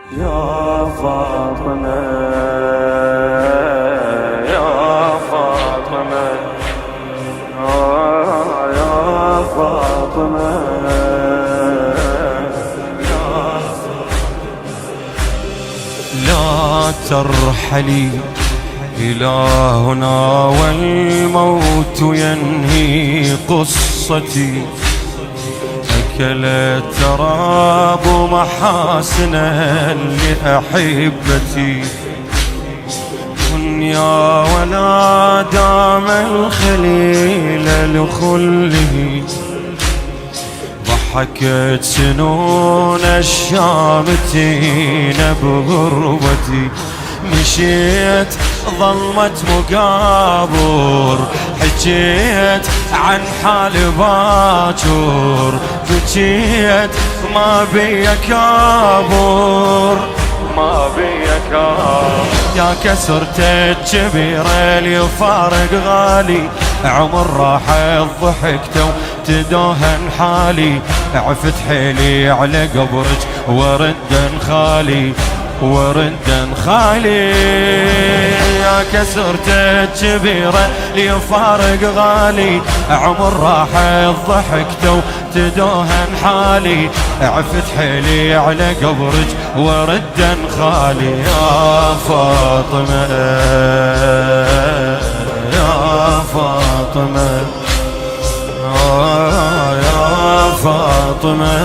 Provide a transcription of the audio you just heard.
يا فاطمة يا فاطمة يا فاطمة لا ترحلي إلى هنا والموت ينهي قصتي. أكلت تراب محاسنا لأحبتي. دنيا ولا دام الخليل لخله. ضحكت سنون الشامتين بغربتي. مشيت ظلمت مقابر. حكيت عن حال باكر. بكيت ما بي كابر ما بي كابر. يا كسرتك كبيرة اليفارق غالي. عمر راحت ضحكت وتدوهن حالي. عفت حيلي على قبرك وردا خالي وردا خالي. يا كسرتك كبيرة ليفارق غالي. عمر راحت ضحكت وتدوهن حالي. عفت حيلي على قبرك وردا خالي. يا فاطمة يا فاطمة يا فاطمة